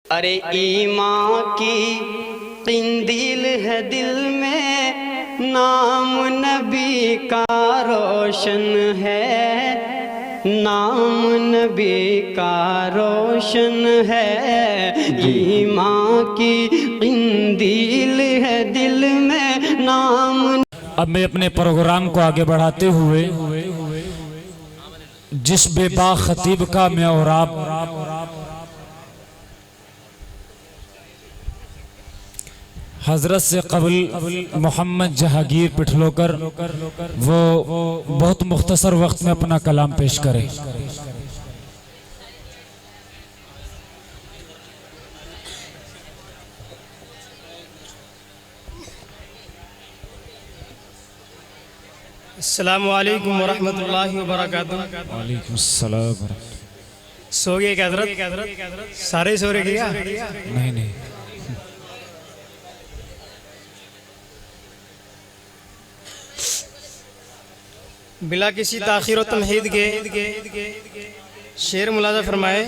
अरे ईमान की किंदील है दिल में, नाम नबी का रोशन है, नाम नबी का रोशन है। ईमान की किंदील है दिल में, नाम। अब मैं अपने प्रोग्राम को आगे बढ़ाते हुए जिस बेबाक खतीब का मैं और आप हजरत से कबल मोहम्मद जहांगीर पिठलोकर वो बहुत मुख्तसर वक्त में अपना कलाम पेश करें। अस्सलामु अलैकुम वरहमतुल्लाहि वबरकातुहू। वालेकुम सलाम। सो गए क्या हज़रत? सारे सो रहे क्या? नहीं बिला किसी ताखीर और तमहीद के शेर मुलाजा फरमाए।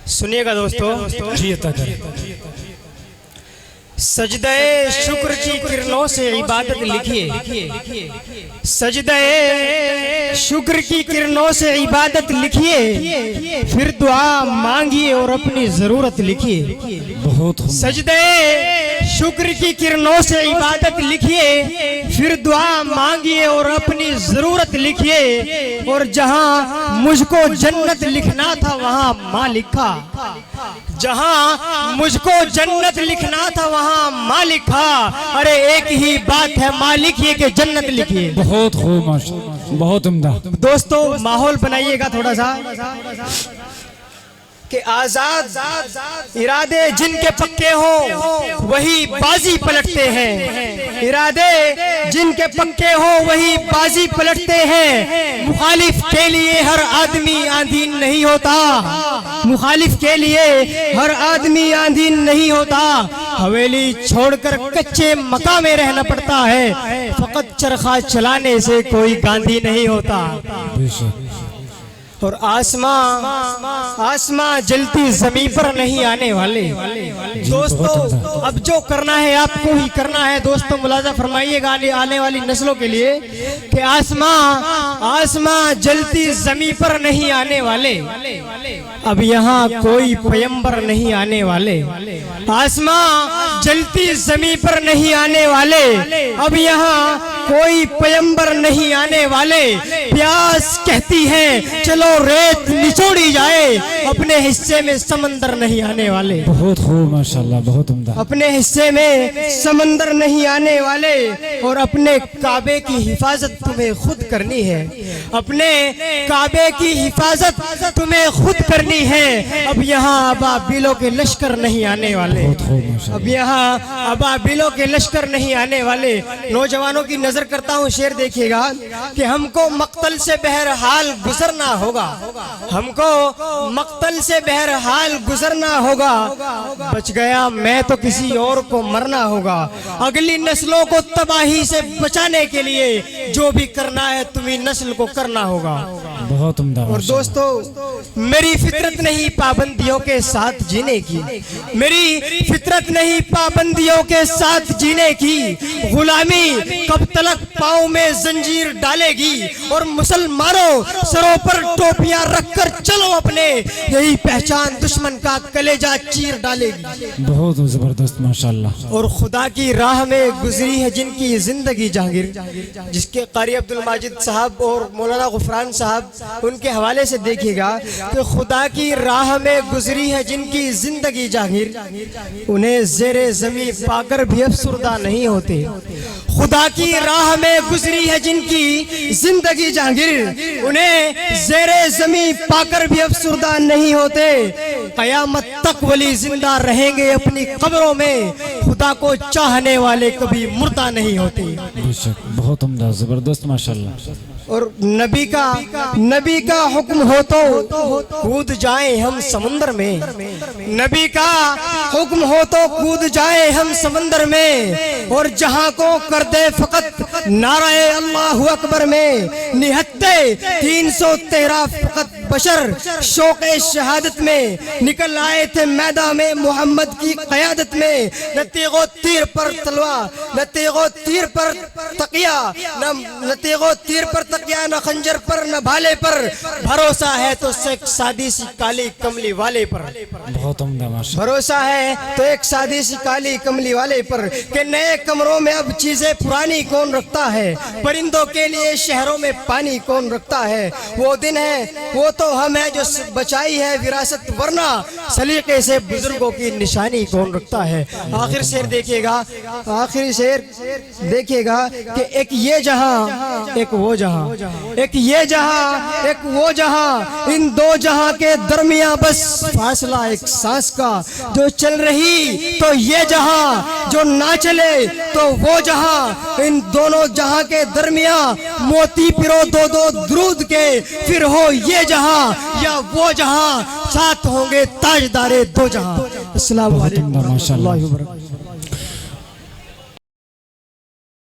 सुनिएगा दोस्तों। जी अता करें। सजदे शुक्र की किरणों से इबादत लिखिए, सजदे शुक्र की किरणों से इबादत लिखिए, फिर दुआ मांगिए और अपनी जरूरत लिखिए। बहुत सजदे शुक्र की किरणों से इबादत लिखिए, फिर दुआ मांगिए और अपनी जरूरत लिखिए। और जहां मुझको जन्नत लिखना था वहां माँ लिखा, जहां मुझको जन्नत लिखना था वहां माँ लिखा। अरे एक ही बात है, मालिक ये कि जन्नत लिखिए। बहुत खूब माशाअल्लाह, बहुत उम्दा। दोस्तों माहौल बनाइएगा थोड़ा सा कि आजाद इरादे जिनके पक्के हो वही बाजी पलटते हैं, इरादे जिनके पक्के हो वही बाजी पलटते हैं। मुखालिफ के लिए हर आदमी आंधीन नहीं होता, मुखालिफ के लिए हर आदमी आंधीन नहीं होता। हवेली छोड़कर कच्चे मकान में रहना पड़ता है, फकत चरखा चलाने से कोई गांधी नहीं होता। और आसमां जलती जमीन पर नहीं आने वाले। दोस्तों अब जो करना है आपको ही करना है। दोस्तों मुलाजा फरमाइएगा आने वाली नस्लों के लिए कि आसमां जलती जमीन पर नहीं आने वाले, अब यहाँ कोई पैगंबर नहीं आने वाले। आसमां जलती जमीन पर नहीं आने वाले, अब यहाँ कोई पैगंबर नहीं आने वाले। प्यास कहती है चलो रेत निचोड़ी जाए, अपने हिस्से में समंदर नहीं आने वाले। बहुत खूब माशाअल्लाह, बहुत उम्दा। अपने हिस्से में समंदर नहीं आने वाले। और अपने काबे की हिफाजत तुम्हें खुद करनी है, अपने काबे की हिफाजत तुम्हें खुद करनी है। अब यहाँ अबाबिलों के लश्कर नहीं आने वाले, अब यहाँ अबाबिलों के लश्कर नहीं आने वाले। नौजवानों की नजर करता हूँ, शेर देखिएगा कि हमको मक्तल से बहरहाल गुजरना होगा, हमको मक्तल से बहरहाल गुजरना होगा। बच गया मैं तो किसी और को मरना होगा। अगली नस्लों को तबाही से बचाने के लिए जो भी करना है तुम्ही नस्ल को करना होगा। बहुत उम्दा। और दोस्तों मेरी फितरत नहीं पाबंदियों के साथ जीने की, मेरी फितरत नहीं पाबंदियों के साथ जीने की। गुलामी कब तलक पाँव में जंजीर डालेगी, और मुसलमानों सरों पर टोपियां रखकर चलो अपने, यही पहचान दुश्मन का कलेजा चीर डालेगी। बहुत जबरदस्त माशाअल्लाह। और खुदा की राह में गुजरी है जिनकी जिंदगी जहांगीर, जिसके कारी अब्दुल माजिद साहब और मौलाना गुफरान साहब उनके हवाले से देखिएगा कि खुदा की राह में गुजरी है जिनकी जिंदगी जहांगीर, उन्हें जेरे जमी पाकर भी अफसुर्दा नहीं होते। खुदा की राह में गुजरी है जिनकी जिंदगी जहांगीर, उन्हें जेरे जमी पाकर भी अफसुर्दा नहीं होते। कयामत तक वली जिंदा रहेंगे अपनी कब्रों में, खुदा को चाहने वाले कभी मुर्दा नहीं होते। बेशक बहुत उम्दा, जबरदस्त माशाअल्लाह। और नबी का हुक्म हो तो कूद जाए हम समंदर में, नबी का हुक्म हो तो कूद जाए हम समंदर में, और जहां को कर दे फकत नाराए अल्लाह अकबर में, निहत्ते 313 फकत बशर शौक़े शहादत में निकल आए थे मैदान में मोहम्मद की क़यादत में। न तेगो तीर पर तलवार, न तेगो तीर पर तकिया, न तेगो तीर पर तकिया, न खंजर पर न भाले पर, भरोसा है तो एक सादी सी काली कमली वाले पर। बहुत उम्दा माशा। भरोसा है तो एक सादी सी काली कमली वाले पर, कि नए कमरों में अब चीजें पुरानी कौन रखता है, परिंदों के लिए शहरों में पानी कौन रखता है। वो दिन है वो तो हम है जो बचाई है विरासत, वरना सलीके से बुजुर्गों की निशानी कौन रखता है। आखिर शेर देखिएगा, आखिरी शेर देखिएगा कि एक ये जहां एक वो जहां, एक ये जहां एक वो जहां, इन दो जहां के दरमियां बस फासला एक सांस का, जो चल रही तो ये जहां, जो ना चले तो वो जहां, इन दोनों जहां के दरमियां मोती पिरो दो दो दुरूद के, फिर हो ये जहां या वो जहां, साथ होंगे ताजदारे दो जहां। अस्सलाम वालेकुम। माशाअल्लाह।